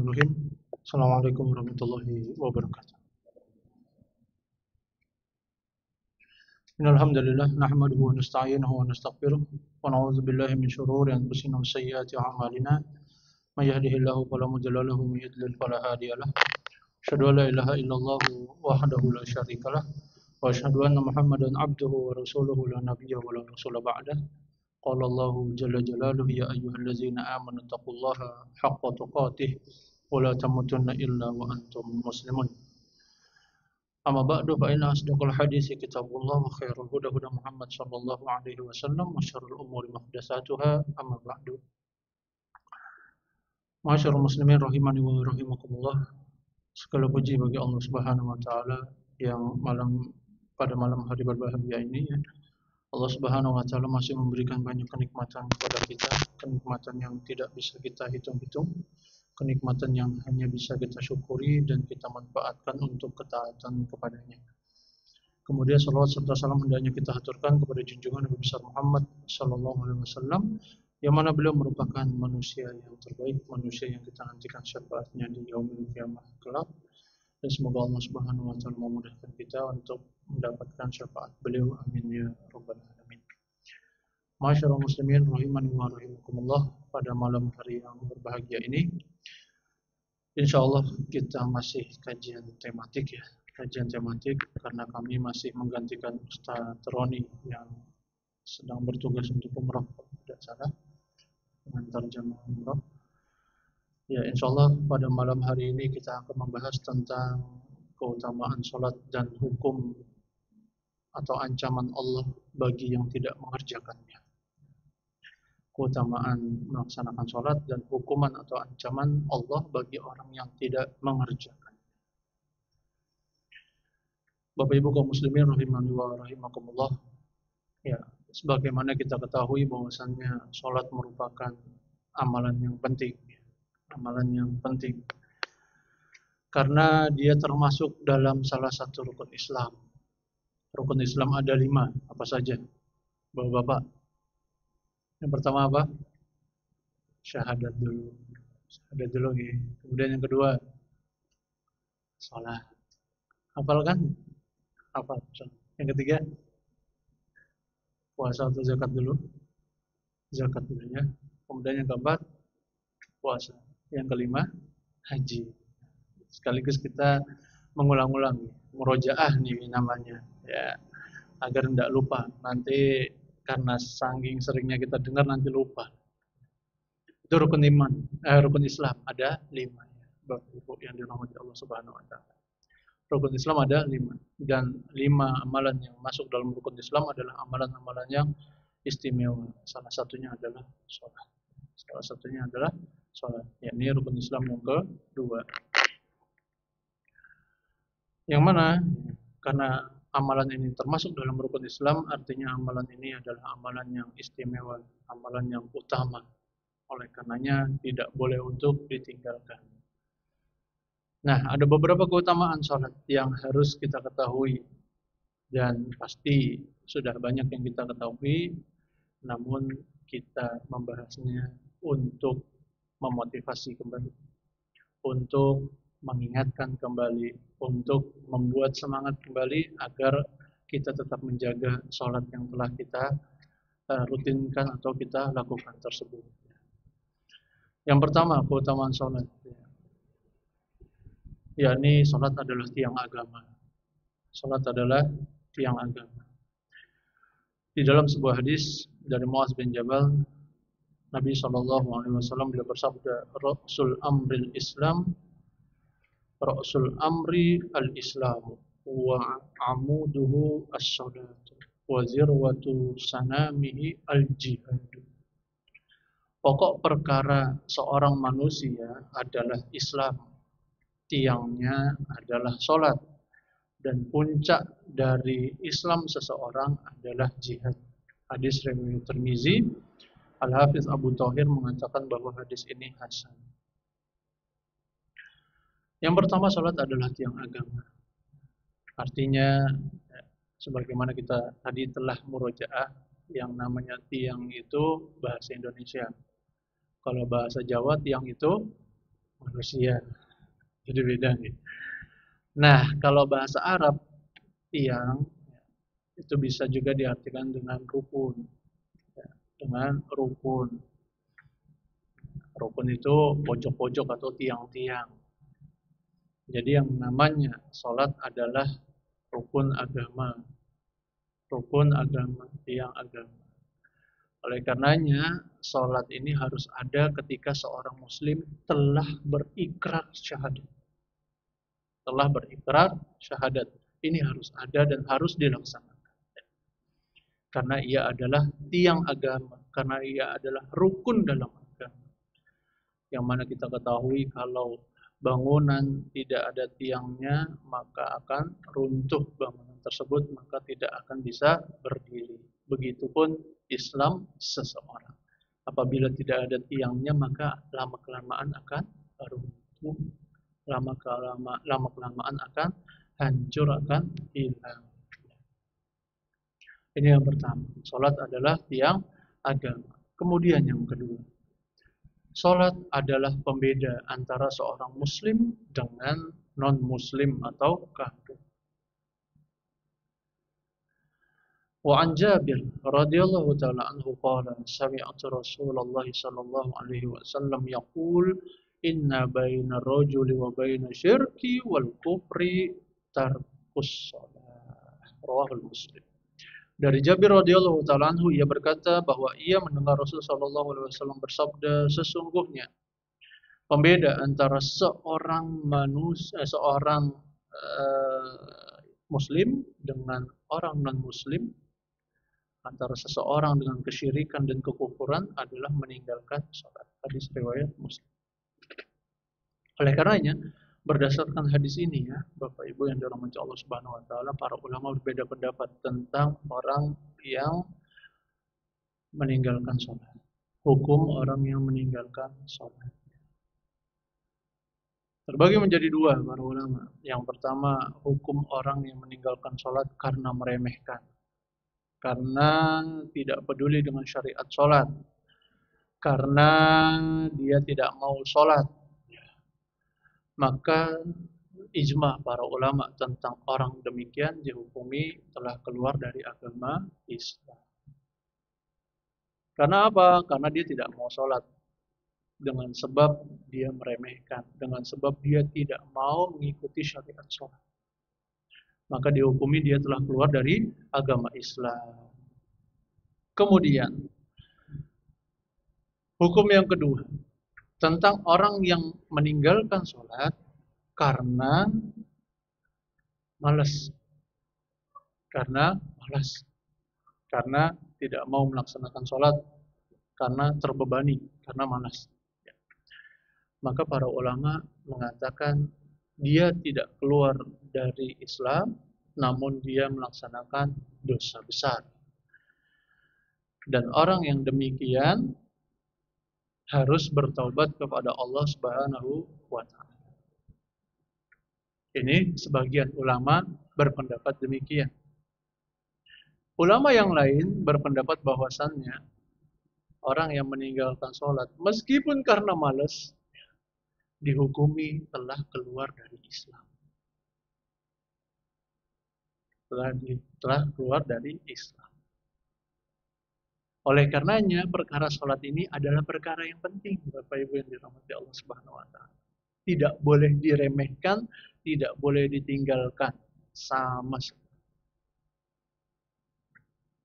Bismillahirrahmanirrahim. Assalamualaikum warahmatullahi wabarakatuh. Innalhamdulillah nahmaduhu wa nasta'inuhu wa nastaghfiruh wa na'udzu billahi min shururi anfusina wa sayyiati a'malina. May yahdihillahu fala mudilla lahu wa may yudlil fala hadiya lahu. Asyhadu an la ilaha illallah wahdahu la syarika lah wa asyhadu anna Muhammadan abduhu wa rasuluhu la nabiyya wa la rasula ba'dah. Qala Allahu jalla jalaluhu ya ayyuhallazina amanu taqullaha haqqa tuqatih wa la tamutunna illa wa antum muslimun. Amma ba'du fa inna asdaqal hadisi kitabullah wa khairul huda huda Muhammad sallallahu alaihi wasallam wa syarrul umuri muhdatsatuha amma ba'du. Masyarul muslimin rahimani wa rahimakumullah. Segala puji bagi Allah Subhanahu wa taala yang pada malam hari berbahagia ini ya. Allah Subhanahu wa taala masih memberikan banyak kenikmatan kepada kita, kenikmatan yang tidak bisa kita hitung-hitung, kenikmatan yang hanya bisa kita syukuri dan kita manfaatkan untuk ketaatan kepadanya. Kemudian salawat serta salam hendaknya kita haturkan kepada junjungan Nabi besar Muhammad sallallahu alaihi wasallam yang mana beliau merupakan manusia yang terbaik, manusia yang kita nantikan syafaatnya di yaumil qiyamah kelak. Dan semoga Allah Subhanahu wa taala memudahkan kita untuk mendapatkan syafaat beliau, amin ya rabbal alamin. Masyarul muslimin rahimani wa rahimakumullah, pada malam hari yang berbahagia ini insyaallah kita masih kajian tematik ya, kajian tematik karena kami masih menggantikan Ustaz Roni yang sedang bertugas untuk umrah tidak salah dengan terjemah umrah. Ya, insyaallah pada malam hari ini kita akan membahas tentang keutamaan sholat dan hukum atau ancaman Allah bagi yang tidak mengerjakannya. Keutamaan melaksanakan sholat dan hukuman atau ancaman Allah bagi orang yang tidak mengerjakannya. Bapak Ibu kaum muslimin rahimani wa rahimakumullah. Ya, sebagaimana kita ketahui bahwasannya sholat merupakan amalan yang penting. Amalan yang penting karena dia termasuk dalam salah satu rukun Islam. Rukun Islam ada 5, apa saja Bapak-bapak? Yang pertama apa? Syahadat dulu ya. Kemudian yang kedua salat. Hafal kan? Hafal. Yang ketiga puasa atau zakat dulu. Zakat dulu ya. Kemudian yang keempat puasa. Yang kelima, haji. Sekaligus kita mengulang-ulang, murojaah nih namanya, ya, agar tidak lupa. Nanti karena saking seringnya kita dengar nanti lupa. Itu rukun iman, rukun Islam ada 5. Bapak Ibu yang dirahmati Allah Subhanahu Wa Taala. Rukun Islam ada 5 dan 5 amalan yang masuk dalam rukun Islam adalah amalan-amalan yang istimewa. Salah satunya adalah sholat. Salah satunya adalah sholat, yakni rukun Islam yang kedua. Yang mana karena amalan ini termasuk dalam rukun Islam, artinya amalan ini adalah amalan yang istimewa, amalan yang utama. Oleh karenanya tidak boleh untuk ditinggalkan. Nah, ada beberapa keutamaan sholat yang harus kita ketahui dan pasti sudah banyak yang kita ketahui, namun kita membahasnya untuk memotivasi kembali, untuk mengingatkan kembali, untuk membuat semangat kembali agar kita tetap menjaga sholat yang telah kita rutinkan atau kita lakukan tersebut. Yang pertama, keutamaan sholat, yakni sholat adalah tiang agama. Sholat adalah tiang agama. Di dalam sebuah hadis dari Muaz bin Jabal, Nabi SAW beliau bersabda, Ra'sul amril Islam, Ra'sul amri al-Islam, wa amuduhu as-salatu, wa zirwatu sanamihi al-jihadu. Pokok perkara seorang manusia adalah Islam, tiangnya adalah sholat, dan puncak dari Islam seseorang adalah jihad. Hadis riwayat Tirmizi. Al-Hafiz Abu Thahir mengatakan bahwa hadis ini hasan. Yang pertama, salat adalah tiang agama. Artinya, sebagaimana kita tadi telah murojaah, yang namanya tiang itu bahasa Indonesia. Kalau bahasa Jawa, tiang itu manusia. Jadi beda nih. Nah, kalau bahasa Arab, tiang itu bisa juga diartikan dengan rukun. Ya, dengan rukun. Rukun itu pojok-pojok atau tiang-tiang. Jadi yang namanya sholat adalah rukun agama. Rukun agama, tiang agama. Oleh karenanya, sholat ini harus ada ketika seorang muslim telah berikrar syahadat. Telah berikrar syahadat. Ini harus ada dan harus dilaksanakan. Karena ia adalah tiang agama. Karena ia adalah rukun dalam agama. Yang mana kita ketahui kalau bangunan tidak ada tiangnya, maka akan runtuh bangunan tersebut, maka tidak akan bisa berdiri. Begitupun Islam seseorang. Apabila tidak ada tiangnya, maka lama-kelamaan akan runtuh. Lama-kelamaan akan hancur, akan hilang. Ini yang pertama. Salat adalah tiang agama. Kemudian yang kedua, salat adalah pembeda antara seorang muslim dengan non-muslim atau kafir. Wa an Jabir radhiyallahu ta'ala anhu qala sami'tu Rasulullah sallallahu alaihi wasallam yaqul inna baina rajuli wa baina syirki wal kufri tarkus shalah. Rawahul Muslim. Dari Jabir radhiyallahu ta'ala anhu, ia berkata bahwa ia mendengar Rasul sallallahu alaihi wasallam bersabda, sesungguhnya pembeda antara seorang muslim dengan orang non-muslim, antara seseorang dengan kesyirikan dan kekufuran adalah meninggalkan salat. Hadis riwayat Muslim. Oleh karenanya, berdasarkan hadis ini ya, Bapak Ibu yang dirahmati Allah Subhanahu wa taala, para ulama berbeda pendapat tentang orang yang meninggalkan salat. Hukum orang yang meninggalkan salat. Terbagi menjadi dua para ulama. Yang pertama, hukum orang yang meninggalkan salat karena meremehkan. Karena tidak peduli dengan syariat sholat, karena dia tidak mau sholat, maka ijma para ulama tentang orang demikian dihukumi telah keluar dari agama Islam. Karena apa? Karena dia tidak mau sholat, dengan sebab dia meremehkan, dengan sebab dia tidak mau mengikuti syariat sholat, maka dihukumi dia telah keluar dari agama Islam. Kemudian, hukum yang kedua, tentang orang yang meninggalkan sholat karena malas. Karena malas. Karena tidak mau melaksanakan sholat. Karena terbebani. Karena malas. Maka para ulama mengatakan dia tidak keluar dari Islam, namun dia melaksanakan dosa besar. Dan orang yang demikian harus bertaubat kepada Allah Subhanahu wa taala. Ini sebagian ulama berpendapat demikian. Ulama yang lain berpendapat bahwasannya orang yang meninggalkan sholat meskipun karena malas dihukumi telah keluar dari Islam. Telah keluar dari Islam. Oleh karenanya perkara sholat ini adalah perkara yang penting, Bapak Ibu yang dirahmati Allah Subhanahu wa taala. Tidak boleh diremehkan, tidak boleh ditinggalkan sama sekali.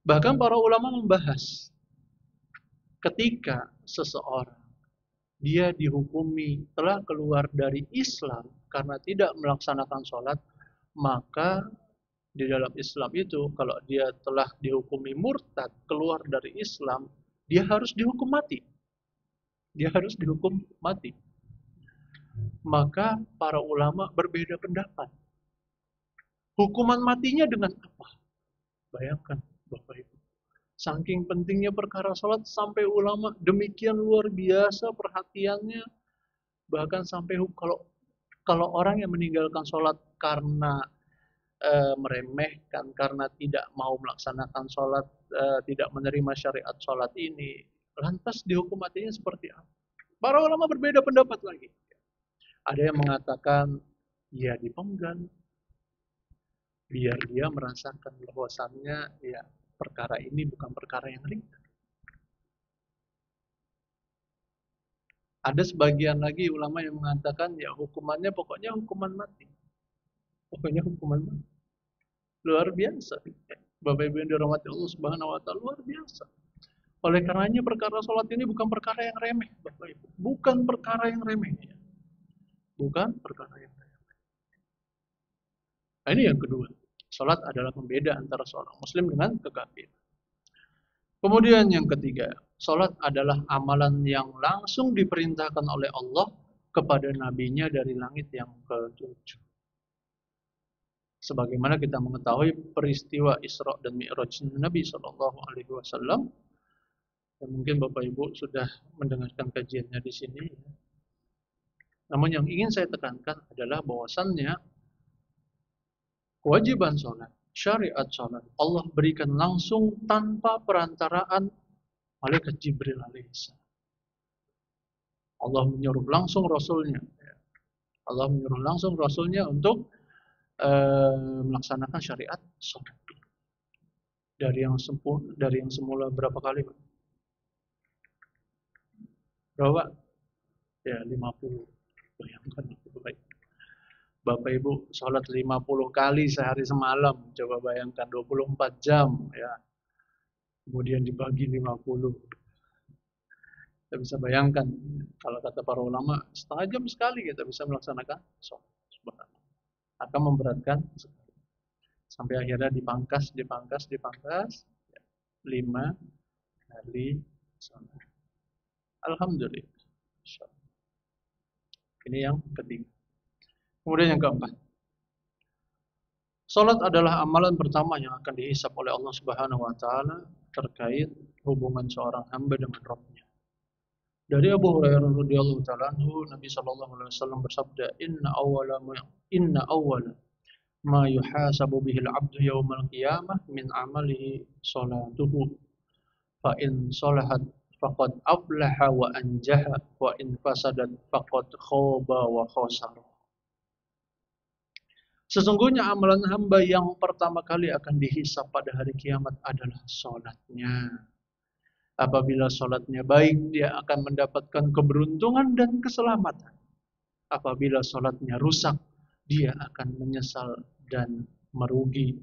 Bahkan para ulama membahas ketika seseorang dia dihukumi telah keluar dari Islam karena tidak melaksanakan sholat, maka di dalam Islam itu kalau dia telah dihukumi murtad keluar dari Islam, dia harus dihukum mati. Dia harus dihukum mati. Maka para ulama berbeda pendapat. Hukuman matinya dengan apa? Bayangkan Bapak Ibu. Saking pentingnya perkara sholat sampai ulama demikian luar biasa perhatiannya. Bahkan sampai kalau orang yang meninggalkan sholat karena meremehkan, karena tidak mau melaksanakan sholat, tidak menerima syariat sholat ini, lantas dihukum matinya seperti apa? Para ulama berbeda pendapat lagi. Ada yang mengatakan ya dipenggal biar dia merasakan bahwasannya ya perkara ini bukan perkara yang ringan. Ada sebagian lagi ulama yang mengatakan ya hukumannya pokoknya hukuman mati. Pokoknya hukuman mati. Luar biasa. Bapak Ibu yang dirahmati Allah Subhanahu wa taala, luar biasa. Oleh karenanya perkara salat ini bukan perkara yang remeh, Bapak Ibu. Bukan perkara yang remeh. Bukan perkara yang remeh. Nah, ini yang kedua. Salat adalah pembeda antara seorang muslim dengan kekafir. Kemudian yang ketiga, salat adalah amalan yang langsung diperintahkan oleh Allah kepada nabinya dari langit yang ketujuh. Sebagaimana kita mengetahui peristiwa Isra dan Mi'raj Nabi Shallallahu Alaihi Wasallam, dan mungkin Bapak Ibu sudah mendengarkan kajiannya di sini. Namun yang ingin saya tekankan adalah bahwasannya kewajiban sholat, syariat sholat, Allah berikan langsung tanpa perantaraan malaikat Jibril alaihissalam. Allah menyuruh langsung Rasulnya. Allah menyuruh langsung Rasulnya untuk melaksanakan syariat sholat. Dari yang semula berapa kali? Berapa? Ya 50. Bayangkan baik. Bapak Ibu sholat 50 kali sehari semalam. Coba bayangkan 24 jam ya. Kemudian dibagi 50. Kita bisa bayangkan kalau kata para ulama setengah jam sekali kita bisa melaksanakan sholat. Akan memberatkan sampai akhirnya dipangkas 5 kali sholat. Alhamdulillah. Ini yang ketiga. Kemudian yang keempat. Salat adalah amalan pertama yang akan dihisab oleh Allah Subhanahu wa taala terkait hubungan seorang hamba dengan Rabb-nya. Dari Abu Hurairah radhiyallahu taala anhu, Nabi sallallahu alaihi wasallam bersabda, inna awwala ma yuhasabu bihi al-'abdu yaumal qiyamah min 'amalihi salatuhu. Fa in salahat faqad aflaha wa anjaha wa in fasadat faqad khaba wa khasara. Sesungguhnya amalan hamba yang pertama kali akan dihisab pada hari kiamat adalah salatnya. Apabila salatnya baik, dia akan mendapatkan keberuntungan dan keselamatan. Apabila salatnya rusak, dia akan menyesal dan merugi.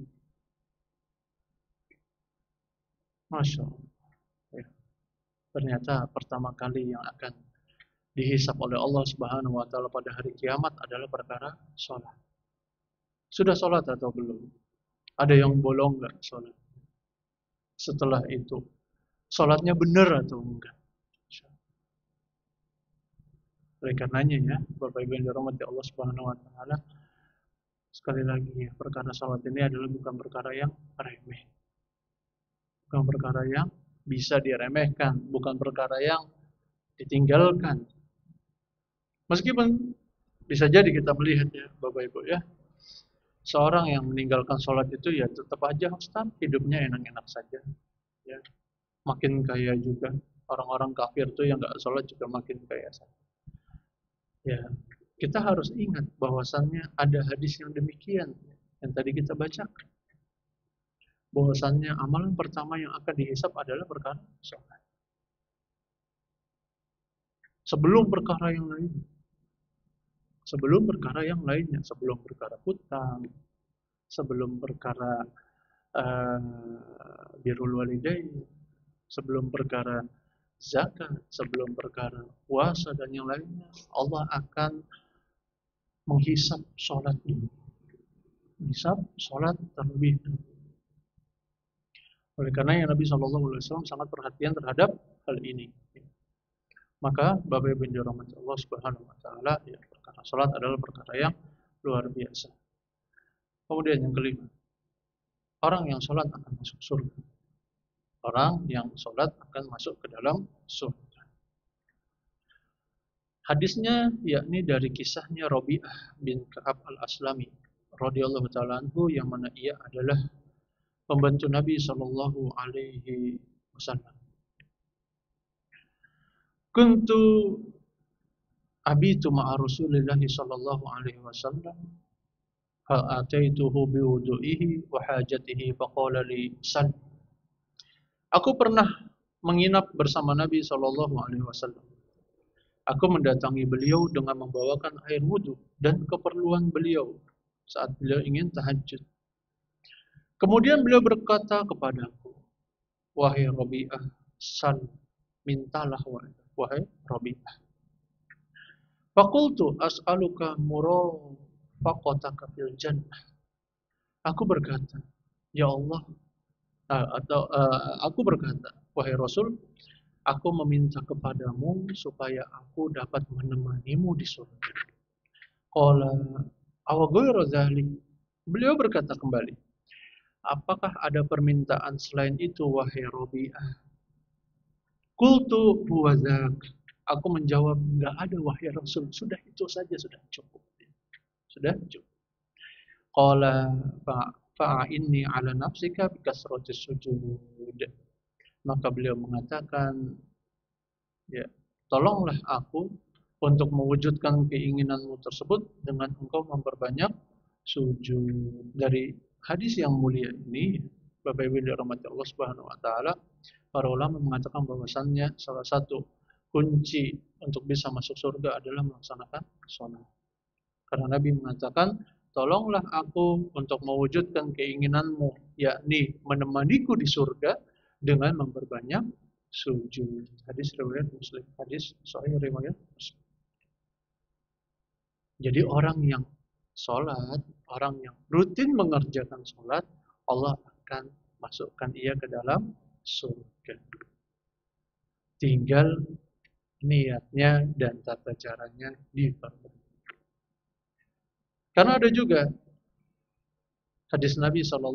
Masya Allah. Ya. Ternyata pertama kali yang akan dihisab oleh Allah Subhanahu wa taala pada hari kiamat adalah perkara salat. Sudah salat atau belum? Ada yang bolong enggak salat? Setelah itu, salatnya benar atau enggak? Oleh karenanya ya, Bapak Ibu yang dirahmati Allah Subhanahu wa taala, sekali lagi ya, perkara salat ini adalah bukan perkara yang remeh. Bukan perkara yang bisa diremehkan, bukan perkara yang ditinggalkan. Meskipun bisa jadi kita melihat ya, Bapak Ibu ya, seorang yang meninggalkan sholat itu ya tetap aja Ustaz, hidupnya enak-enak saja. Ya, makin kaya juga. Orang-orang kafir tuh yang nggak sholat juga makin kaya saja. Ya, kita harus ingat bahwasannya ada hadis yang demikian yang tadi kita bacakan. Bahwasannya amalan pertama yang akan dihisab adalah perkara sholat. Sebelum perkara yang lain. Sebelum perkara yang lainnya, sebelum perkara hutang, sebelum perkara birrul walidain, sebelum perkara zakat, sebelum perkara puasa dan yang lainnya, Allah akan menghisab sholatnya. Menghisab sholat terlebih dahulu. Oleh karena yang Nabi SAW sangat perhatian terhadap hal ini. Maka Bapak Ibu yang dirahmati Allah Subhanahu wa taala, ya, perkara salat adalah perkara yang luar biasa. Kemudian yang kelima, orang yang salat akan masuk surga. Orang yang salat akan masuk ke dalam surga. Hadisnya yakni dari kisahnya Rabi'ah bin Ka'ab al-Aslami radhiyallahu taala anhu, yang mana ia adalah pembantu Nabi sallallahu alaihi wasallam. Kuntu abitu ma'a Rasulillah sallallahu alaihi wasallam fa ataituhu biwudu'ihi wa hajatihi faqala li sal. Aku pernah menginap bersama Nabi sallallahu alaihi wasallam. Aku mendatangi beliau dengan membawakan air wudhu dan keperluan beliau saat beliau ingin tahajud. Kemudian beliau berkata kepadaku, wahai Rabi'ah, sal, mintalah wahai Rabi'ah. Fakultu as'aluka murafaqataka fil jannah. Aku berkata, ya Allah, aku berkata, wahai Rasul, aku meminta kepadamu supaya aku dapat menemanimu di surga. Qala aw ghairu dzalik. Beliau berkata kembali, apakah ada permintaan selain itu wahai Rabi'ah? Qultu huwa dzak. Aku menjawab, enggak ada wahai Rasul, sudah itu saja, sudah cukup. Sudah cukup. Qala fa'inni ala nafsika bikasratis sujud. Maka beliau mengatakan, ya, tolonglah aku untuk mewujudkan keinginanmu tersebut dengan engkau memperbanyak sujud. Dari hadis yang mulia ini, Bapak Ibu yang dirahmati Allah Subhanahu wa taala, para ulama mengatakan bahwasannya salah satu kunci untuk bisa masuk surga adalah melaksanakan salat. Karena Nabi mengatakan, tolonglah aku untuk mewujudkan keinginanmu, yakni menemaniku di surga dengan memperbanyak sujud. Hadis riwayat Muslim, hadis sahih riwayat Muslim. Jadi orang yang sholat, orang yang rutin mengerjakan sholat, Allah akan masukkan ia ke dalam surga. Tinggal niatnya dan tata caranya diperbaiki. Karena ada juga hadis Nabi SAW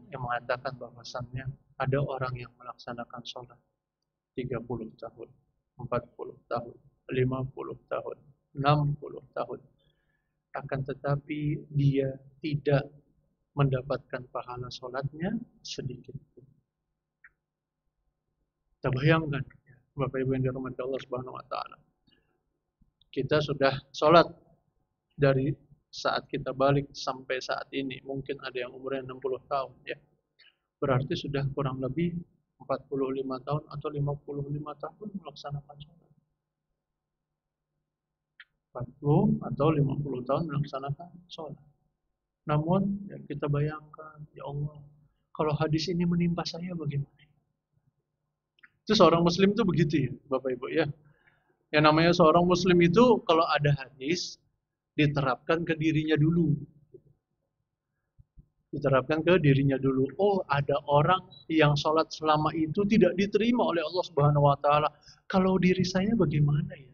yang mengatakan bahwasannya ada orang yang melaksanakan sholat 30 tahun, 40 tahun, 50 tahun, 60 tahun. Akan tetapi dia tidak mendapatkan pahala sholatnya sedikit pun. Kita bayangkan, Bapak Ibu yang dirahmati Allah Subhanahu wa taala. Kita sudah sholat dari saat kita balik sampai saat ini, mungkin ada yang umurnya 60 tahun ya. Berarti sudah kurang lebih 45 tahun atau 55 tahun melaksanakan sholat. 40 atau 50 tahun melaksanakan sholat. Namun ya kita bayangkan, ya Allah, kalau hadis ini menimpa saya bagaimana? Itu seorang muslim itu begitu ya, Bapak Ibu ya. Yang namanya seorang muslim itu kalau ada hadis diterapkan ke dirinya dulu. Diterapkan ke dirinya dulu. Oh, ada orang yang sholat selama itu tidak diterima oleh Allah Subhanahu wa taala. Kalau diri saya bagaimana ya?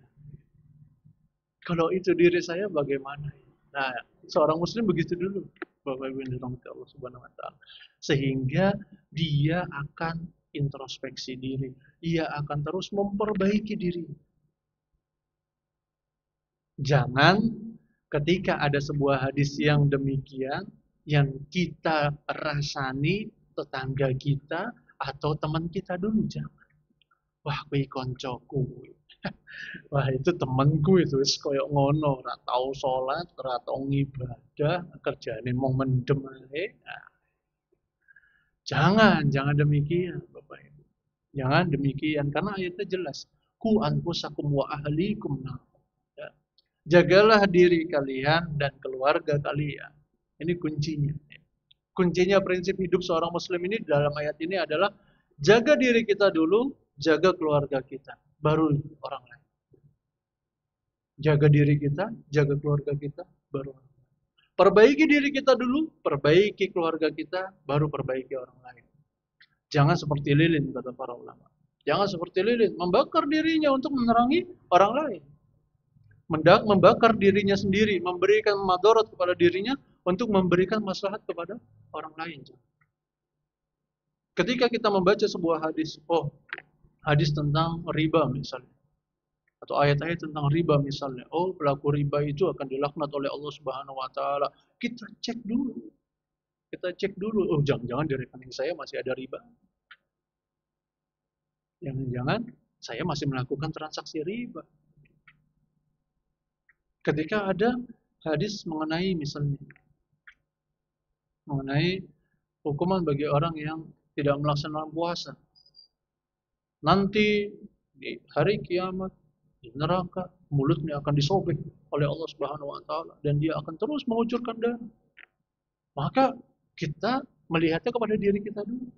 Kalau itu diri saya bagaimana? Nah, seorang muslim begitu dulu. Bapak Ibu yang dirahmati Allah Subhanahu wa taala. Sehingga dia akan introspeksi diri. Ia akan terus memperbaiki diri. Jangan ketika ada sebuah hadis yang demikian yang kita rasani tetangga kita atau teman kita dulu, jangan. Wah, kuwi koncoku. Wah, itu temanku itu wis koyo ngono, ora tau salat, ora tau ngibadah, kerjane mung mendem ae. Nah, jangan demikian, Bapak Ibu. Jangan demikian karena ayatnya jelas. Ku anfusakum wa ahlikum nar. Ya. Jagalah diri kalian dan keluarga kalian. Ini kuncinya. Kuncinya prinsip hidup seorang muslim ini dalam ayat ini adalah jaga diri kita dulu, jaga keluarga kita, baru orang lain. Jaga diri kita, jaga keluarga kita, baru orang lain. Perbaiki diri kita dulu, perbaiki keluarga kita, baru perbaiki orang lain. Jangan seperti lilin, kata para ulama. Jangan seperti lilin, membakar dirinya untuk menerangi orang lain. Membakar dirinya sendiri, memberikan madarat kepada dirinya untuk memberikan maslahat kepada orang lain. Ketika kita membaca sebuah hadis, oh, hadis tentang riba misalnya, atau ayat-ayat tentang riba misalnya, oh, pelaku riba itu akan dilaknat oleh Allah Subhanahu wa taala. Kita cek dulu. Oh, jangan-jangan di rekening saya masih ada riba. Jangan-jangan saya masih melakukan transaksi riba. Ketika ada hadis mengenai misalnya mengenai hukuman bagi orang yang tidak melaksanakan puasa. Nanti di hari kiamat di neraka mulutnya akan disobek oleh Allah Subhanahu wa taala dan dia akan terus mengucurkan darah. Maka kita melihatnya kepada diri kita dulu.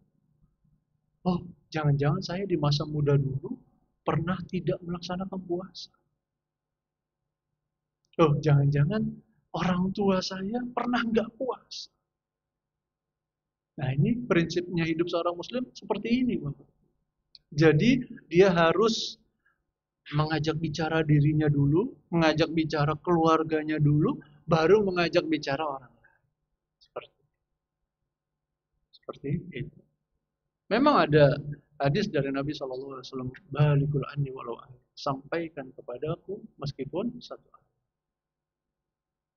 Oh, jangan-jangan saya di masa muda dulu pernah tidak melaksanakan puasa. Oh, jangan-jangan orang tua saya pernah nggak puasa. Nah, ini prinsipnya hidup seorang muslim seperti ini, Bapak. Jadi, dia harus mengajak bicara dirinya dulu, mengajak bicara keluarganya dulu, baru mengajak bicara orang lain. Seperti itu. Memang ada hadis dari Nabi SAW, balikul anni walau ayat. Sampaikan kepadaku meskipun satu ayat.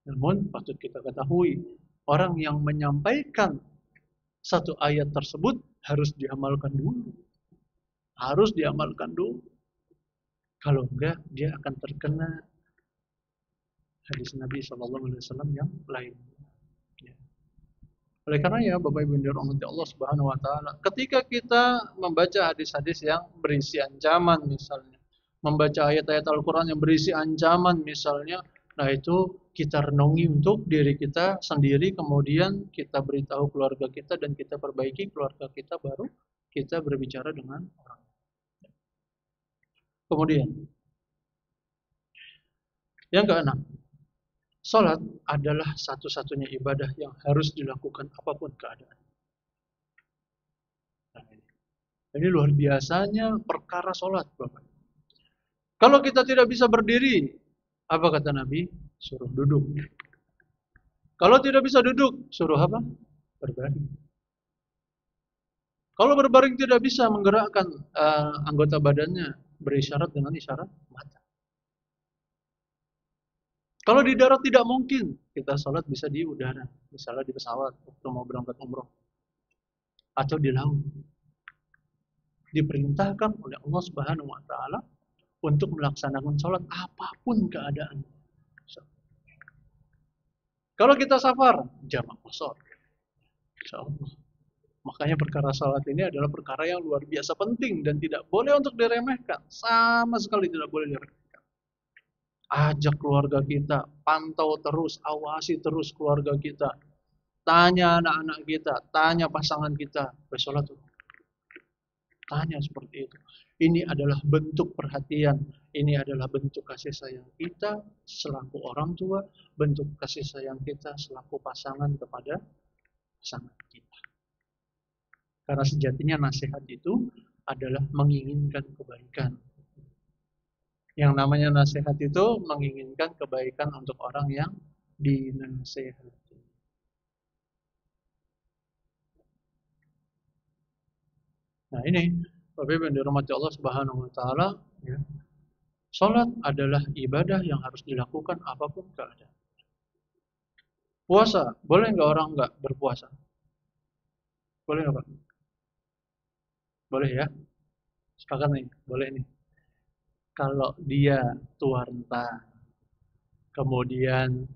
Namun patut kita ketahui, orang yang menyampaikan satu ayat tersebut harus diamalkan dulu. Harus diamalkan dulu. Kalau enggak, dia akan terkena hadis Nabi SAW yang lain. Ya. Oleh karena ya, Bapak Ibu yang dirahmati Allah Subhanahu Wa Taala, ketika kita membaca hadis-hadis yang berisi ancaman misalnya, membaca ayat-ayat Al-Quran yang berisi ancaman misalnya, nah itu kita renungi untuk diri kita sendiri, kemudian kita beritahu keluarga kita dan kita perbaiki keluarga kita, baru kita berbicara dengan orang. Kemudian, yang keenam, salat adalah satu-satunya ibadah yang harus dilakukan apapun keadaan. Nah, ini luar biasanya perkara salat, Bapak. Kalau kita tidak bisa berdiri, apa kata Nabi? Suruh duduk. Kalau tidak bisa duduk, suruh apa? Berbaring. Kalau berbaring tidak bisa menggerakkan anggota badannya, berisyarat dengan isyarat mata. Kalau di darat tidak mungkin, kita sholat bisa di udara, misalnya di pesawat waktu mau berangkat umroh, atau di laut. Diperintahkan oleh Allah Subhanahu Wa Taala untuk melaksanakan sholat apapun keadaan. Kalau kita safar, jamak qashar. Insyaallah. Makanya perkara sholat ini adalah perkara yang luar biasa penting dan tidak boleh untuk diremehkan. Sama sekali tidak boleh diremehkan. Ajak keluarga kita, pantau terus, awasi terus keluarga kita. Tanya anak-anak kita, tanya pasangan kita, bersolat. Tanya seperti itu. Ini adalah bentuk perhatian, ini adalah bentuk kasih sayang kita selaku orang tua, bentuk kasih sayang kita selaku pasangan kepada pasangan kita. Karena sejatinya nasihat itu adalah menginginkan kebaikan. Yang namanya nasihat itu menginginkan kebaikan untuk orang yang dinasihati. Nah ini, Bapak Ibu yang dirahmati Allah Subhanahu Wa Taala, ya. Salat adalah ibadah yang harus dilakukan apapun keadaan. Puasa, boleh nggak orang nggak berpuasa? Boleh nggak Pak? Boleh ya? Sepakat nih, boleh nih. Kalau dia tua renta, kemudian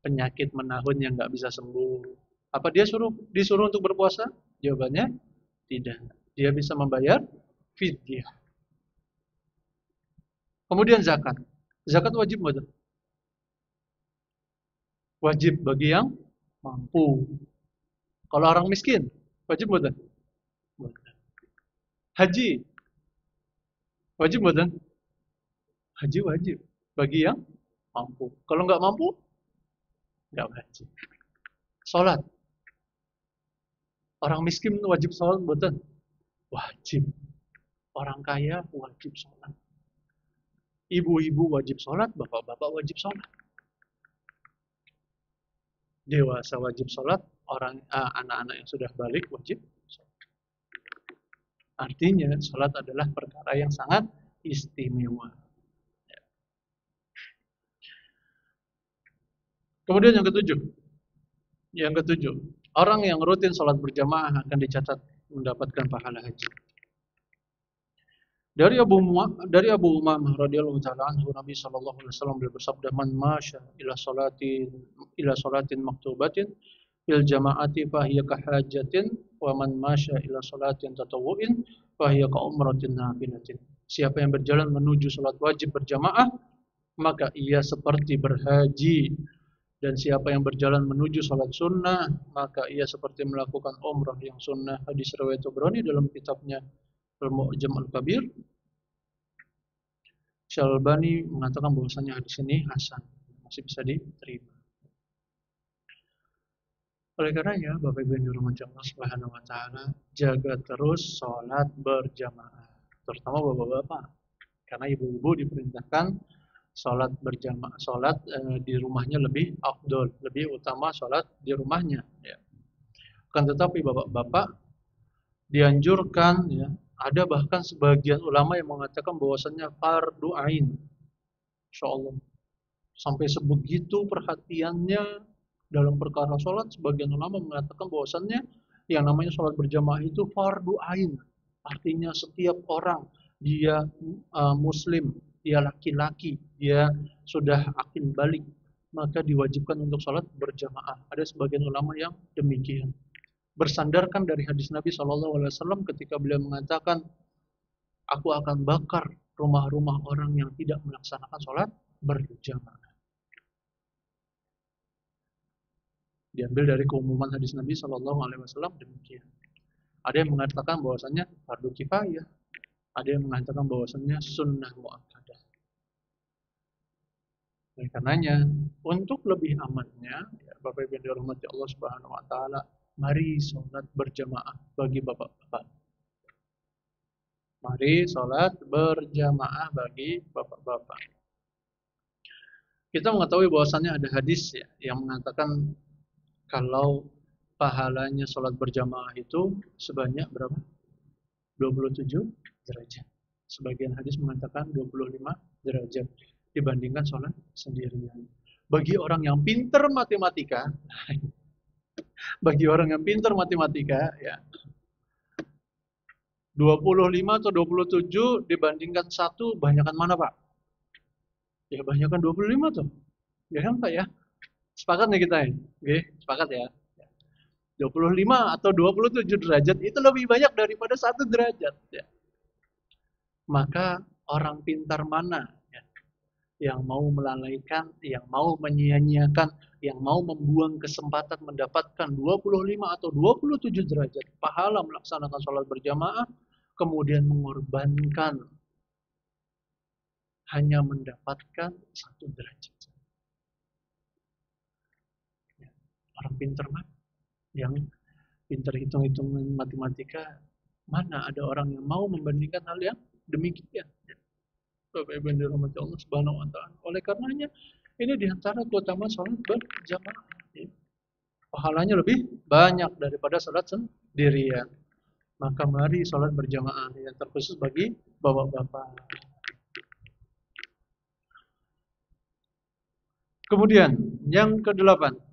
penyakit menahun yang nggak bisa sembuh, apa dia disuruh untuk berpuasa? Jawabannya tidak. Dia bisa membayar fidyah. Kemudian zakat. Zakat wajib nggak? Wajib bagi yang mampu. Kalau orang miskin, wajib nggak? Haji, wajib nggak? Haji wajib bagi yang mampu. Kalau nggak mampu, nggak wajib. Sholat, orang miskin wajib sholat nggak? Wajib. Orang kaya wajib sholat. Ibu-ibu wajib sholat, bapak-bapak wajib sholat. Dewasa wajib sholat, anak-anak yang sudah balik wajib sholat. Artinya sholat adalah perkara yang sangat istimewa. Kemudian yang ketujuh, orang yang rutin sholat berjamaah akan dicatat mendapatkan pahala haji. Dari Abu Umamah radhiyallahu taala anhu, Nabi sallallahu alaihi wasallam beliau bersabda, "Man masya ila salatin maktubatin fil jama'ati fahiya kahajatin wa man masya ila salatin tatawwu'in fahiya ka umratin nafilatin." Siapa yang berjalan menuju salat wajib berjamaah, maka ia seperti berhaji, dan siapa yang berjalan menuju salat sunnah, maka ia seperti melakukan umrah yang sunnah. Hadis riwayat Tabrani dalam kitabnya Al-Mu'jam Al-Kabir. Syalbani mengatakan bahwasanya hadis ini hasan, masih bisa diterima. Oleh karenanya, Bapak Ibu yang dirahmati Allah Subhanahu wa taala, jaga terus salat berjamaah, terutama bapak-bapak. Karena ibu-ibu diperintahkan salat berjamaah, salat di rumahnya lebih afdol, lebih utama salat di rumahnya, ya. Akan tetapi bapak-bapak dianjurkan, ya, ada bahkan sebagian ulama yang mengatakan bahwasannya fardu ain. Insyaallah. Sampai sebegitu perhatiannya dalam perkara sholat, sebagian ulama mengatakan bahwasannya yang namanya sholat berjamaah itu fardu ain. Artinya setiap orang, dia muslim, dia laki-laki, dia sudah akil balik, maka diwajibkan untuk sholat berjamaah. Ada sebagian ulama yang demikian. Bersandarkan dari hadis Nabi SAW ketika beliau mengatakan, "Aku akan bakar rumah-rumah orang yang tidak melaksanakan sholat berjamaah." Diambil dari keumuman hadis Nabi SAW demikian. Ada yang mengatakan bahwasannya fardu kifayah, ada yang mengatakan bahwasannya sunnah muakkadah. Oleh karenanya, untuk lebih amannya, ya, Bapak Ibu yang dirahmati Allah Subhanahu wa taala, mari sholat berjamaah bagi bapak-bapak. Mari sholat berjamaah bagi bapak-bapak. Kita mengetahui bahwasannya ada hadis, ya, yang mengatakan kalau pahalanya sholat berjamaah itu sebanyak berapa? 27 derajat. Sebagian hadis mengatakan 25 derajat dibandingkan sholat sendirian. Bagi orang yang pintar matematika, ya, 25 atau 27 dibandingkan 1, banyakkan mana, Pak? Ya, banyakkan 25 tuh. Ya kan, Pak, ya? Sepakat nih kita ya? Oke, sepakat ya? 25 atau 27 derajat itu lebih banyak daripada 1 derajat, ya. Maka orang pintar mana, ya, yang mau melalaikan, yang mau menyia-nyiakan, yang mau membuang kesempatan mendapatkan 25 atau 27 derajat pahala melaksanakan sholat berjamaah, kemudian mengorbankan hanya mendapatkan 1 derajat. Ya. Orang pintar mana? Yang pintar hitung-hitungan matematika, mana ada orang yang mau membandingkan hal yang demikian, ya. Bapak Ibu yang dirahmati Allah Subhanahu wa taala. Oleh karenanya, ini diantara keutamaan sholat berjamaah, ya. Pahalanya lebih banyak daripada sholat sendirian. Maka mari sholat berjamaah, yang terkhusus bagi bapak-bapak. Kemudian yang ke-8.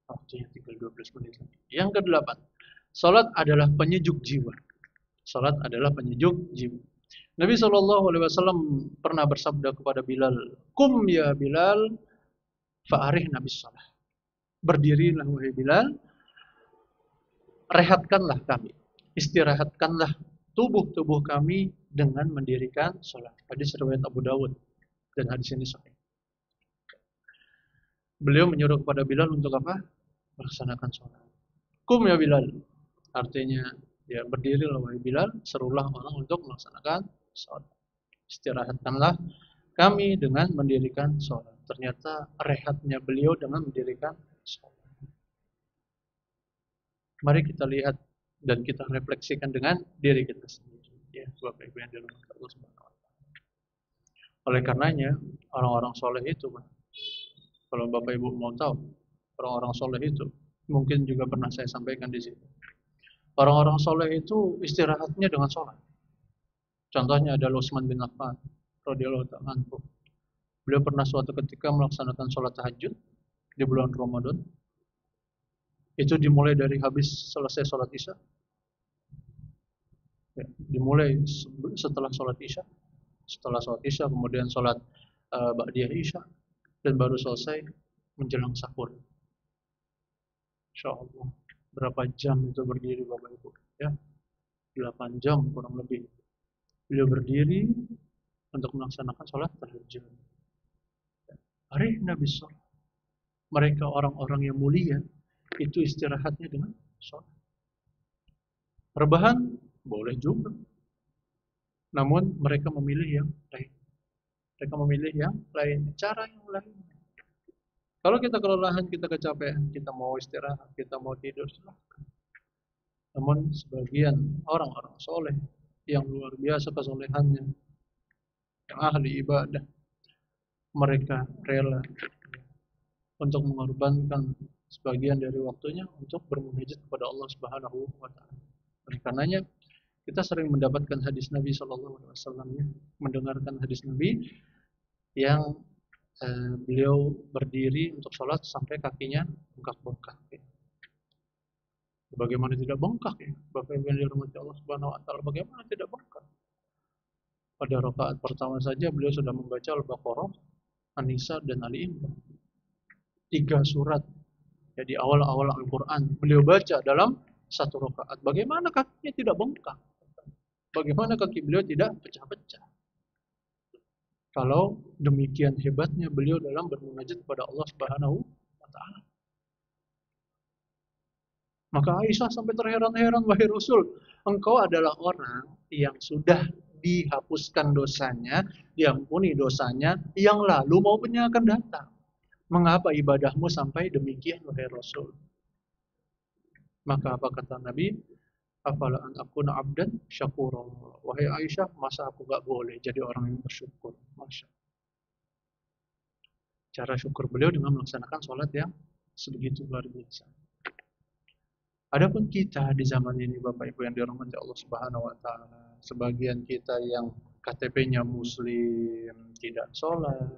Waktunya tinggal 12 menit lagi. Yang ke-8, salat adalah penyejuk jiwa. Salat adalah penyejuk jiwa. Nabi SAW pernah bersabda kepada Bilal, "Kum ya Bilal, fa'arih Nabi salah." Berdirilah wahai Bilal, rehatkanlah kami, istirahatkanlah tubuh-tubuh kami dengan mendirikan salat. Hadis riwayat Abu Dawud, dan hadis ini sahih. Beliau menyuruh kepada Bilal untuk apa? Melaksanakan sholat. Kum ya Bilal, artinya, ya, berdirilah wahai Bilal, serulah orang untuk melaksanakan sholat. Istirahatkanlah kami dengan mendirikan sholat. Ternyata rehatnya beliau dengan mendirikan sholat. Mari kita lihat dan kita refleksikan dengan diri kita sendiri, ya, Bapak Ibu yang dirahmati Allah Subhanahu wa taala. Oleh karenanya, orang-orang soleh itu, kalau Bapak Ibu mau tahu, orang-orang soleh itu, mungkin juga pernah saya sampaikan di situ. Orang-orang soleh itu istirahatnya dengan sholat. Contohnya adalah Utsman bin Affan radhiyallahu ta'ala anhu. Beliau pernah suatu ketika melaksanakan sholat tahajud di bulan Ramadan. Itu dimulai dari habis selesai sholat Isya. Ya, dimulai setelah sholat isya kemudian sholat ba'diyah isya dan baru selesai menjelang sahur. Insya Allah berapa jam itu berdiri Bapak Ibu ya, 8 jam kurang lebih beliau berdiri untuk melaksanakan sholat tahajud. Hari Nabi SAW, mereka orang-orang yang mulia itu istirahatnya dengan sholat. Rebahan boleh juga, namun mereka memilih yang lain. Mereka memilih yang lain, cara yang lain. Kalau kita kelelahan, kita kecapean, kita mau istirahat, kita mau tidur, silahkan. Namun sebagian orang-orang soleh yang luar biasa kesolehannya, yang ahli ibadah, mereka rela untuk mengorbankan sebagian dari waktunya untuk bermunajat kepada Allah Subhanahu wa taala. Oleh karenanya kita sering mendapatkan hadis Nabi sallallahu alaihi wasallam, mendengarkan hadis Nabi yang beliau berdiri untuk sholat sampai kakinya bengkak-bengkak. Bagaimana tidak bengkak ya? Bapak Ibu yang dirahmati Allah Subhanahu wa taala, bagaimana tidak bengkak? Pada rakaat pertama saja beliau sudah membaca Al-Baqarah, An-Nisa dan Ali Imran. 3 surat. Jadi awal-awal Al-Qur'an beliau baca dalam satu rakaat. Bagaimana kakinya tidak bengkak? Bagaimana kaki beliau tidak pecah-pecah? Kalau demikian hebatnya beliau dalam bermunajat kepada Allah Subhanahu wa taala. Maka Aisyah sampai terheran-heran, wahai Rasul, engkau adalah orang yang sudah dihapuskan dosanya, diampuni dosanya yang lalu maupun yang akan datang. Mengapa ibadahmu sampai demikian, wahai Rasul? Maka apa kata Nabi? Afala an akuna abdan syakura. Wahai Aisyah, masa aku gak boleh jadi orang yang bersyukur? Masya. Cara syukur beliau dengan melaksanakan sholat yang sebegitu luar biasa. Adapun kita di zaman ini Bapak Ibu yang dirahmati Allah Subhanahu wa taala, sebagian kita yang KTP-nya muslim tidak sholat.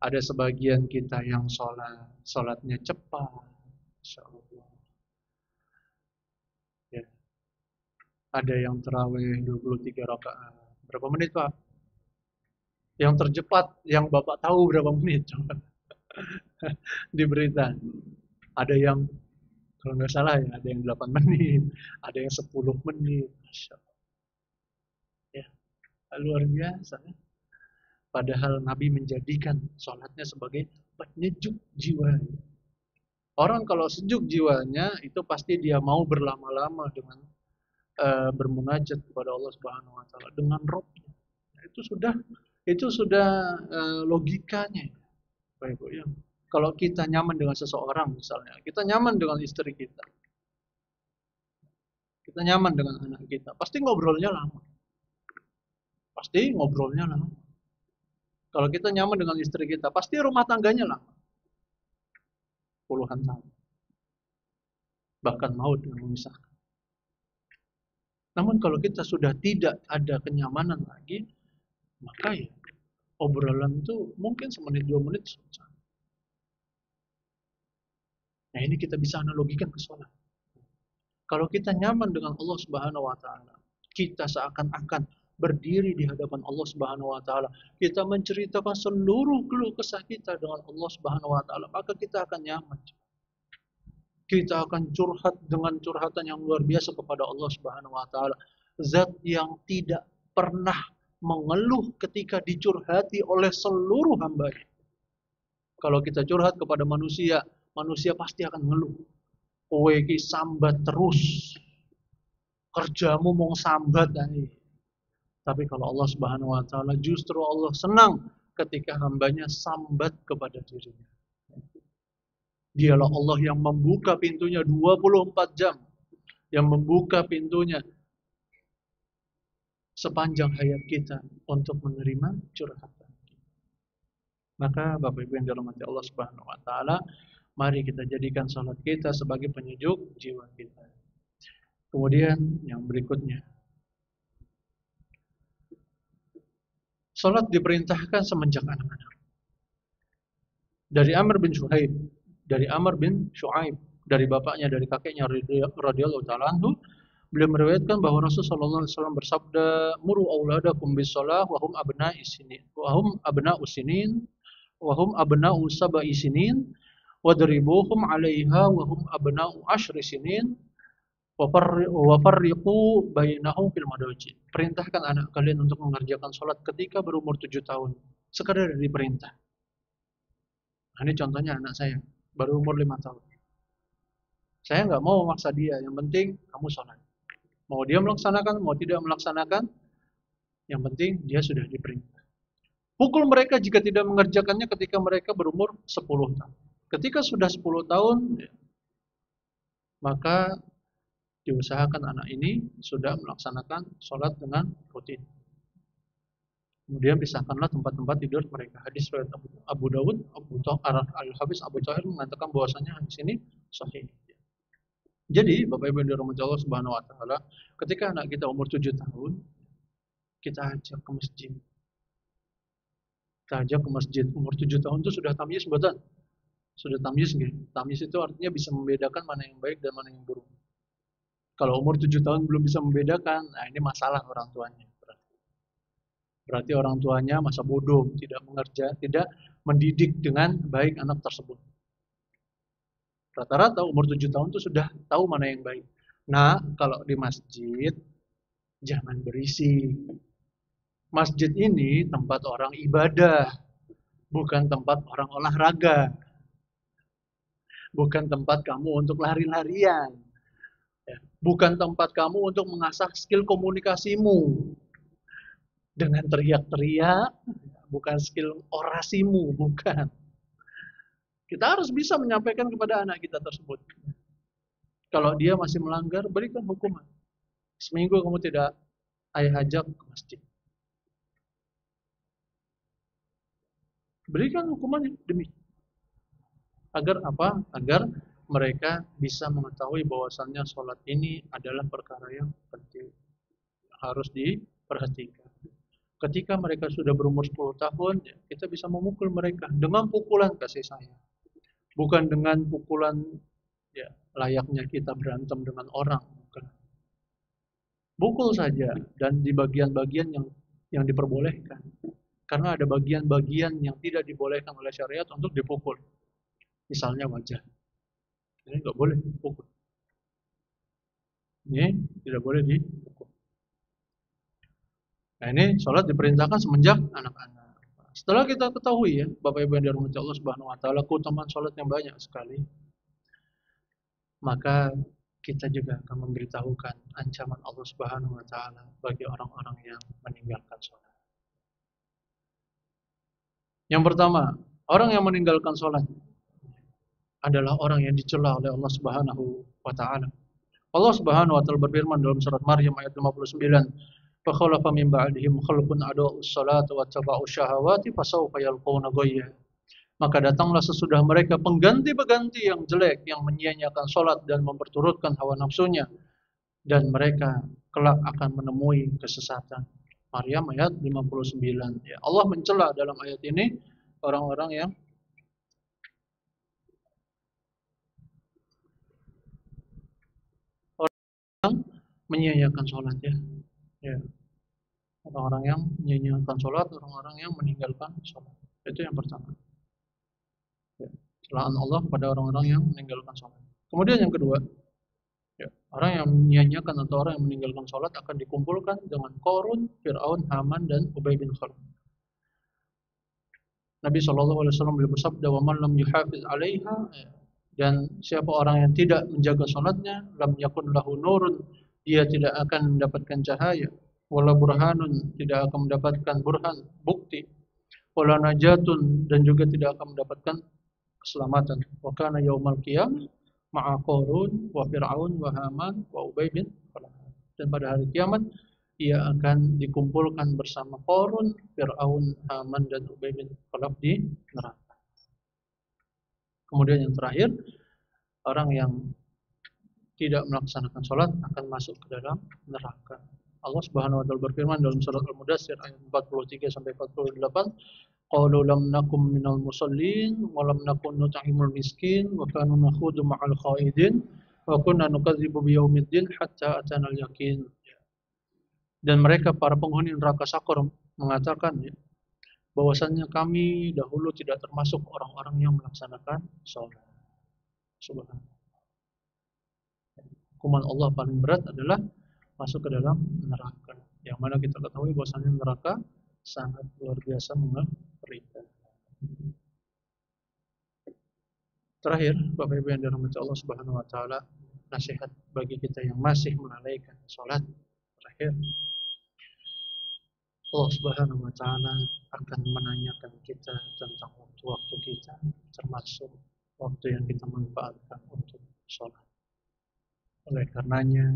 Ada sebagian kita yang sholatnya cepat. Insyaallah. Ya. Ada yang tarawih 23 rakaat. Berapa menit, Pak? Yang tercepat yang Bapak tahu berapa menit coba? Di berita. Ada yang kalau nggak salah ya, ada yang 8 menit, ada yang 10 menit. Masya Allah. Ya, luar biasa ya. Padahal Nabi menjadikan sholatnya sebagai penyejuk jiwa. Orang kalau sejuk jiwanya itu pasti dia mau berlama-lama dengan bermunajat kepada Allah Subhanahu wa taala dengan Rabbnya. Itu sudah logikanya. Baik, Bu ya. Kalau kita nyaman dengan seseorang misalnya, kita nyaman dengan istri kita. Kita nyaman dengan anak kita, pasti ngobrolnya lama. Pasti ngobrolnya lama. Kalau kita nyaman dengan istri kita, pasti rumah tangganya lama. Puluhan tahun. Bahkan maut yang memisahkan. Namun kalau kita sudah tidak ada kenyamanan lagi, maka ya obrolan itu mungkin semenit 2 menit selesai. Nah ini kita bisa analogikan ke sholat. Kalau kita nyaman dengan Allah Subhanahu wa taala, kita seakan-akan berdiri di hadapan Allah Subhanahu wa taala. Kita menceritakan seluruh keluh kesah kita dengan Allah Subhanahu wa taala, maka kita akan nyaman. Kita akan curhat dengan curhatan yang luar biasa kepada Allah Subhanahu wa taala. Zat yang tidak pernah mengeluh ketika dicurhati oleh seluruh hamba-Nya. Kalau kita curhat kepada manusia, manusia pasti akan ngeluh. Kowe iki sambat terus. Kerjamu mau sambat ae. Tapi kalau Allah Subhanahu wa taala justru Allah senang ketika hambanya sambat kepada dirinya. Dialah Allah yang membuka pintunya 24 jam. Yang membuka pintunya sepanjang hayat kita untuk menerima curhatan. Maka Bapak Ibu yang dirahmati Allah Subhanahu wa taala, mari kita jadikan salat kita sebagai penyejuk jiwa kita. Kemudian yang berikutnya, salat diperintahkan semenjak anak-anak. Dari Amr bin Shu'aib, dari bapaknya, dari kakeknya radhiyallahu taala anhu, Beliau meriwayatkan bahwa Rasulullah SAW bersabda, "Muru auladakum bis-shalah wa hum abna'i sinin, wa hum abna'u sinin, wa hum abna'u sab'i sinin, wadribuhum 'alaiha wa hum abna'u 10 sinin, wa farriqu bainahum fil madaji." Perintahkan anak kalian untuk mengerjakan salat ketika berumur 7 tahun. Sekadar diperintah. Nah, ini contohnya anak saya, baru umur 5 tahun. Saya nggak mau memaksa dia, yang penting kamu salat. Mau dia melaksanakan, mau tidak melaksanakan, yang penting dia sudah diperintah. Pukul mereka jika tidak mengerjakannya ketika mereka berumur 10 tahun. Ketika sudah 10 tahun, maka diusahakan anak ini sudah melaksanakan sholat dengan rutin. Kemudian pisahkanlah tempat-tempat tidur mereka. Hadis riwayat Abu Dawud, Al-Hafiz Abu Thahir mengatakan bahwasanya hadis ini sahih. Jadi, Bapak Ibu yang dirahmati Allah Subhanahu wa taala, ketika anak kita umur 7 tahun, kita ajak ke masjid. Kita ajak ke masjid. Umur 7 tahun itu sudah tamyiz betul. Sudah tamyiz gitu. Tamyiz itu artinya bisa membedakan mana yang baik dan mana yang buruk. Kalau umur 7 tahun belum bisa membedakan, nah ini masalah orang tuanya. Berarti orang tuanya masa bodoh, tidak mendidik dengan baik anak tersebut. Rata-rata umur 7 tahun itu sudah tahu mana yang baik. Nah, kalau di masjid, jangan berisik. Masjid ini tempat orang ibadah, bukan tempat orang olahraga. Bukan tempat kamu untuk lari-larian. Bukan tempat kamu untuk mengasah skill komunikasimu. Dengan teriak-teriak, bukan skill orasimu, bukan. Kita harus bisa menyampaikan kepada anak kita tersebut. Kalau dia masih melanggar, berikan hukuman. Seminggu kamu tidak ayah ajak ke masjid. Berikan hukuman demi. Agar apa? Agar mereka bisa mengetahui bahwasannya sholat ini adalah perkara yang penting. Harus diperhatikan. Ketika mereka sudah berumur 10 tahun, kita bisa memukul mereka dengan pukulan kasih sayang. Bukan dengan pukulan layaknya kita berantem dengan orang. Bukan. Pukul saja dan di bagian-bagian yang diperbolehkan. Karena ada bagian-bagian yang tidak dibolehkan oleh syariat untuk dipukul. Misalnya wajah. Ini nggak boleh dipukul. Ini tidak boleh dipukul. Nah, ini sholat diperintahkan semenjak anak-anak. Setelah kita ketahui ya, Bapak Ibu yang dirahmati Allah Subhanahu wa taala, keutamaan sholat yang banyak sekali, maka kita juga akan memberitahukan ancaman Allah Subhanahu wa taala bagi orang-orang yang meninggalkan sholat. Yang pertama, orang yang meninggalkan sholat adalah orang yang dicela oleh Allah Subhanahu wa taala. Allah Subhanahu wa taala berfirman dalam surat Maryam ayat 59, "Fakhalafa min ba'dihim khalqun adaa'us salata wattaba'us syahawati fasawfa yalqawna ghayya." Maka datanglah sesudah mereka pengganti-pengganti yang jelek yang menyia-nyiakan salat dan memperturutkan hawa nafsunya, dan mereka kelak akan menemui kesesatan. Maryam ayat 59. Ya, Allah mencela dalam ayat ini orang-orang yang menyia-nyiakan salat ya. Ya. Orang-orang yang menyia-nyiakan salat, orang-orang yang meninggalkan salat. Itu yang pertama. Ya. Celaan Allah kepada orang-orang yang meninggalkan salat. Kemudian yang kedua, ya, orang yang menyia-nyiakan atau orang yang meninggalkan salat akan dikumpulkan dengan Qarun, Fir'aun, Haman dan Ubay bin Khalaf. Nabi SAW beliau bersabda, "Wa man lam yuhafiz 'alaiha," dan siapa orang yang tidak menjaga salatnya, lam yakun lahu nurun, dia tidak akan mendapatkan cahaya, wala burhanun, tidak akan mendapatkan burhan, bukti, wala najatun, dan juga tidak akan mendapatkan keselamatan. Wa kana yaumal qiyamah ma'a Qarun wa Fir'aun wa Haman wa Ubay bin Khalaf. Dan pada hari kiamat ia akan dikumpulkan bersama Qarun, Fir'aun, Haman dan Ubay bin Khalaf di neraka. Kemudian yang terakhir, orang yang tidak melaksanakan sholat akan masuk ke dalam neraka. Allah Subhanahu wa taala berfirman dalam surat Al-Mudaththir ayat 43 sampai 48, "Qalu lam nakum minal musallin wa lam nakun nut'imul miskin wa kanu nakhudu ma'al khaidin Wa kunna nukadzibu biyaumiddin hatta atana al-yaqin. Dan mereka para penghuni neraka Sakor mengatakan ya, bahwasannya kami dahulu tidak termasuk orang-orang yang melaksanakan sholat. Subhanallah. Hukuman Allah paling berat adalah masuk ke dalam neraka. Yang mana kita ketahui bahwasannya neraka sangat luar biasa mengerikan. Terakhir, Bapak Ibu yang dirahmati Allah Subhanahu wa taala, nasihat bagi kita yang masih melalaikan salat. Terakhir, Allah Subhanahu wa taala akan menanyakan kita tentang waktu-waktu kita, termasuk waktu yang kita manfaatkan untuk salat. Oleh karenanya,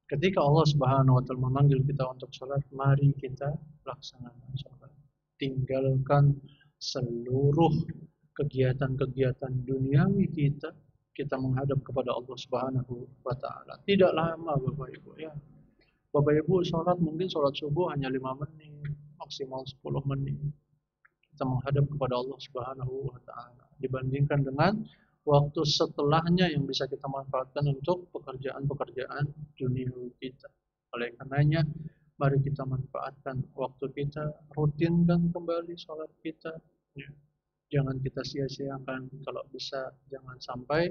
ketika Allah Subhanahu wa taala memanggil kita untuk salat, mari kita laksanakan salat. Tinggalkan seluruh kegiatan-kegiatan duniawi kita menghadap kepada Allah Subhanahu wa taala. Tidak lama Bapak Ibu ya. Bapak Ibu sholat mungkin sholat subuh hanya 5 menit, maksimal 10 menit. Kita menghadap kepada Allah Subhanahu wa taala. Dibandingkan dengan waktu setelahnya yang bisa kita manfaatkan untuk pekerjaan-pekerjaan duniawi kita. Oleh karenanya, mari kita manfaatkan waktu kita, rutinkan kembali sholat kita. Ya. Jangan kita sia-siakan, kalau bisa jangan sampai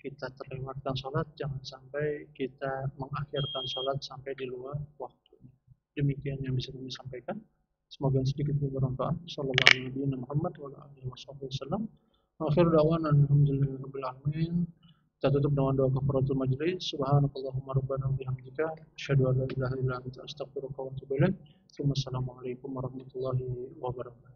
kita terlewatkan sholat, jangan sampai kita mengakhirkan sholat sampai di luar waktunya. Demikian yang bisa kami sampaikan. Semoga sedikit bermanfaat. Sallallahu alaihi Muhammad wa alihi wasallam. Akhir da'wana alhamdulillahirabbil alamin. Kita tutup dengan doa kafaratul majlis. Subhanakallahumma rabbana wa bihamdika asyhadu an la ilaha illa anta astaghfiruka wa atubu ilaik. Wassalamualaikum warahmatullahi wabarakatuh.